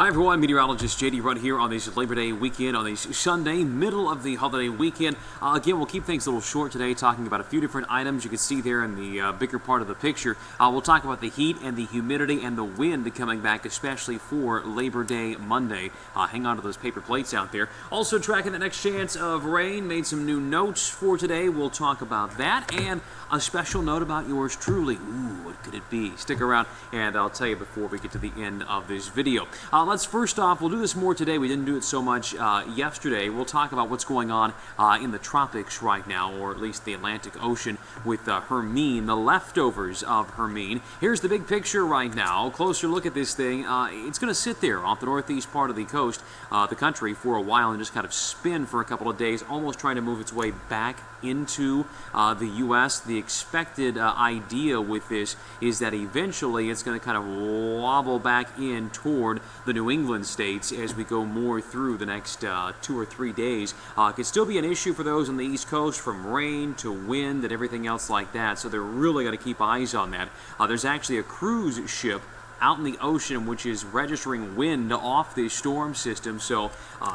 Hi everyone, meteorologist JD Rudd here on this Labor Day weekend, on this Sunday, middle of the holiday weekend. Again, we'll keep things a little short today, talking about a few different items you can see there in the bigger part of the picture. We'll talk about the heat and the humidity and the wind coming back, especially for Labor Day Monday. Hang on to those paper plates out there. Also tracking the next chance of rain, made some new notes for today. We'll talk about that and a special note about yours truly. Ooh, what could it be? Stick around and I'll tell you before we get to the end of this video. Let's first off, we'll do this more today. We didn't do it so much yesterday. We'll talk about what's going on in the tropics right now, or at least the Atlantic Ocean with Hermine, the leftovers of Hermine. Here's the big picture right now. Closer look at this thing. It's going to sit there off the northeast part of the coast, the country, for a while and just kind of spin for a couple of days, almost trying to move its way back into the U.S. The expected idea with this is that eventually it's going to kind of wobble back in toward the New England states as we go more through the next 2 or 3 days. Could still be an issue for those on the East Coast, from rain to wind and everything else like that, so they're really going to keep eyes on that. There's actually a cruise ship out in the ocean which is registering wind off this storm system, so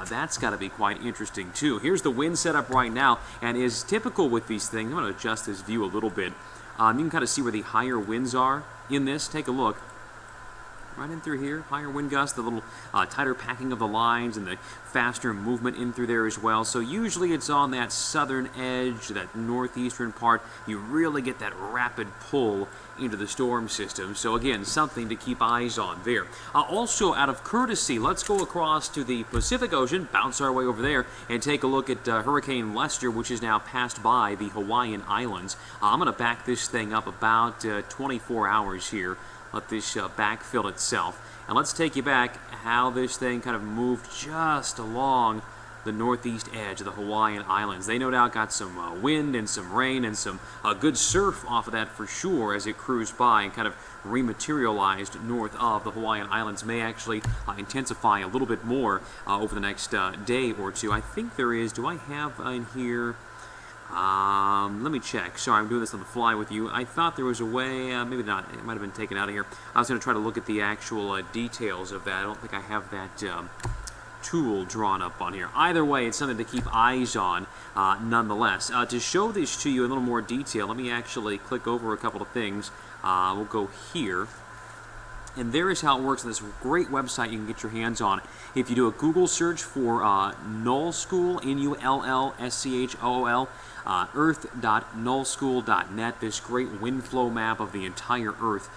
that's got to be quite interesting too. Here's the wind setup right now, and is typical with these things. I'm going to adjust this view a little bit. You can kind of see where the higher winds are in this. Take a look. Right in through here, higher wind gusts, the little tighter packing of the lines, and the faster movement in through there as well. So usually it's on that southern edge, that northeastern part, you really get that rapid pull into the storm system. So again, something to keep eyes on there. Also, out of courtesy, let's go across to the Pacific Ocean, bounce our way over there, and take a look at Hurricane Lester, which is now passed by the Hawaiian Islands. I'm going to back this thing up about 24 hours here. Let this backfill itself. And let's take you back how this thing kind of moved just along the northeast edge of the Hawaiian Islands. They no doubt got some wind and some rain and some good surf off of that for sure as it cruised by and kind of rematerialized north of the Hawaiian Islands. May actually intensify a little bit more over the next day or two. I think there is. Do I have in here? Let me check. Sorry, I'm doing this on the fly with you. I thought there was a way, maybe not. It might have been taken out of here. I was going to try to look at the actual details of that. I don't think I have that tool drawn up on here. Either way, it's something to keep eyes on nonetheless. To show this to you in a little more detail, let me actually click over a couple of things. We'll go here. And there is how it works on this great website you can get your hands on. If you do a Google search for Nullschool, Nullschool, earth.nullschool.net, this great wind flow map of the entire Earth.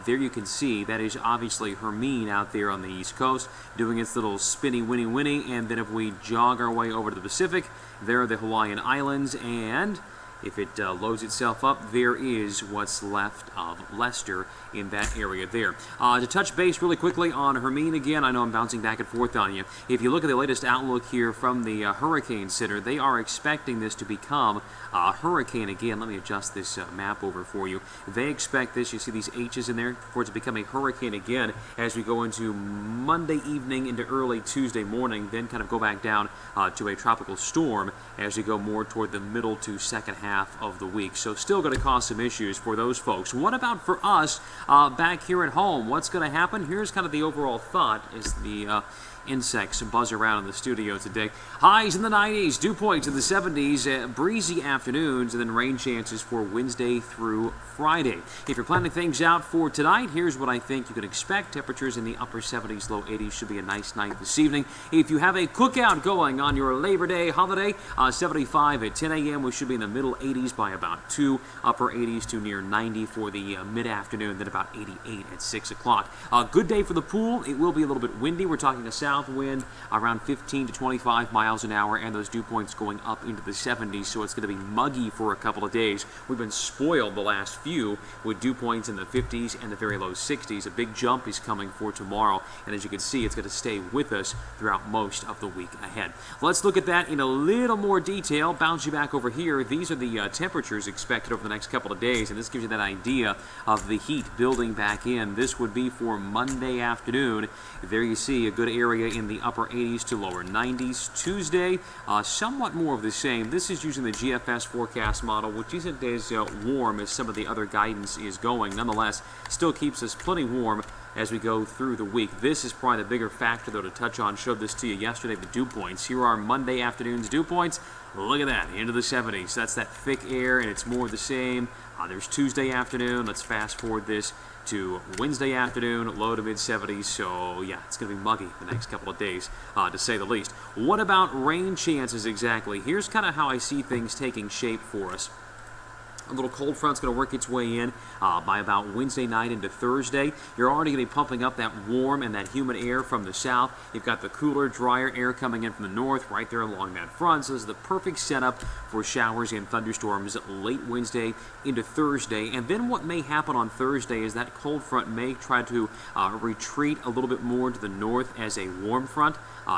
There you can see that is obviously Hermine out there on the East Coast doing its little spinny, winny, and then if we jog our way over to the Pacific, there are the Hawaiian Islands, and if it loads itself up, there is what's left of Lester in that area there. To touch base really quickly on Hermine again, I know I'm bouncing back and forth on you. If you look at the latest outlook here from the Hurricane Center, they are expecting this to become a hurricane again. Let me adjust this map over for you. They expect this, you see these H's in there, for it to become a hurricane again as we go into Monday evening into early Tuesday morning, then kind of go back down to a tropical storm as we go more toward the middle to second half of the week. So still going to cause some issues for those folks. What about for us back here at home? What's going to happen? Here's kind of the overall thought as the insects buzz around in the studio today. Highs in the 90s, dew points in the 70s, breezy afternoons, and then rain chances for Wednesday through Friday. If you're planning things out for tonight, here's what I think you can expect. Temperatures in the upper 70s, low 80s. Should be a nice night this evening. If you have a cookout going on your Labor Day holiday, 75 at 10 a.m. We should be in the middle 80s by about 2, upper 80s to near 90 for the mid-afternoon, then about 88 at 6 o'clock. Good day for the pool. It will be a little bit windy. We're talking a south wind around 15 to 25 miles an hour, and those dew points going up into the 70s, so it's going to be muggy for a couple of days. We've been spoiled the last few with dew points in the 50s and the very low 60s. A big jump is coming for tomorrow, and as you can see, it's going to stay with us throughout most of the week ahead. Let's look at that in a little more detail. Bounce you back over here. These are the temperatures expected over the next couple of days, and this gives you that idea of the heat building back in. This would be for Monday afternoon. There you see a good area in the upper 80s to lower 90s. Tuesday, somewhat more of the same. This is using the GFS forecast model, which isn't as warm as some of the other guidance is going. Nonetheless, still keeps us plenty warm as we go through the week. This is probably the bigger factor, though, to touch on. Showed this to you yesterday, the dew points. Here are Monday afternoon's dew points. Look at that, into the 70s. That's that thick air, and it's more of the same. There's Tuesday afternoon. Let's fast forward this to Wednesday afternoon, low to mid-70s. So, yeah, it's going to be muggy the next couple of days, to say the least. What about rain chances exactly? Here's kind of how I see things taking shape for us. A little cold front's going to work its way in by about Wednesday night into Thursday. You're already going to be pumping up that warm and that humid air from the south. You've got the cooler, drier air coming in from the north right there along that front. So this is the perfect setup for showers and thunderstorms late Wednesday into Thursday. And then what may happen on Thursday is that cold front may try to retreat a little bit more to the north as a warm front.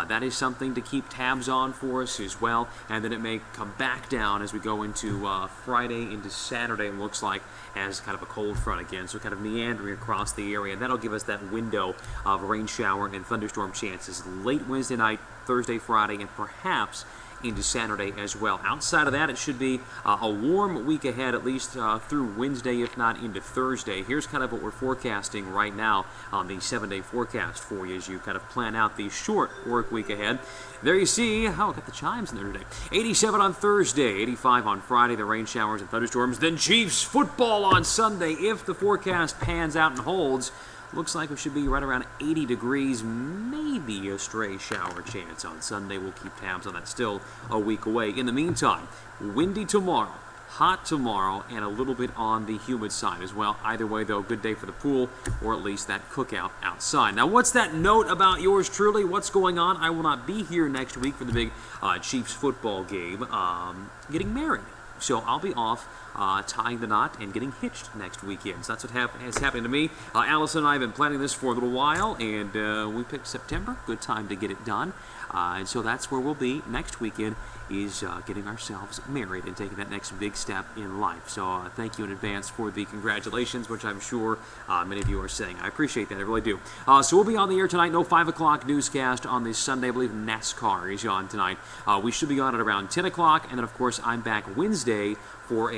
That is something to keep tabs on for us as well. And then it may come back down as we go into Friday into Saturday, it looks like, as kind of a cold front again, so kind of meandering across the area. And that'll give us that window of rain shower and thunderstorm chances late Wednesday night, Thursday, Friday, and perhaps into Saturday as well. Outside of that, it should be a warm week ahead, at least through Wednesday, if not into Thursday. Here's kind of what we're forecasting right now on the 7-day forecast for you as you kind of plan out the short work week ahead. There you see, got the chimes in there today. 87 on Thursday, 85 on Friday, the rain showers and thunderstorms. Then Chiefs football on Sunday, if the forecast pans out and holds. Looks like we should be right around 80 degrees, maybe a stray shower chance on Sunday. We'll keep tabs on that, still a week away. In the meantime, windy tomorrow, hot tomorrow, and a little bit on the humid side as well. Either way, though, good day for the pool, or at least that cookout outside. Now, what's that note about yours truly? What's going on? I will not be here next week for the big Chiefs football game, getting married. So I'll be off tying the knot and getting hitched next weekend. So that's what is happening to me. Allison and I have been planning this for a little while, and we picked September. Good time to get it done. And so that's where we'll be next weekend, is getting ourselves married and taking that next big step in life. So thank you in advance for the congratulations, which I'm sure many of you are saying. I appreciate that. I really do. So we'll be on the air tonight. No 5 o'clock newscast on this Sunday. I believe NASCAR is on tonight. We should be on at around 10 o'clock. And then, of course, I'm back Wednesday for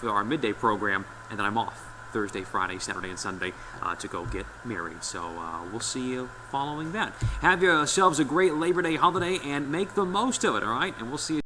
our midday program. And then I'm off Thursday, Friday, Saturday, and Sunday to go get married. So we'll see you following that. Have yourselves a great Labor Day holiday and make the most of it, all right? And we'll see you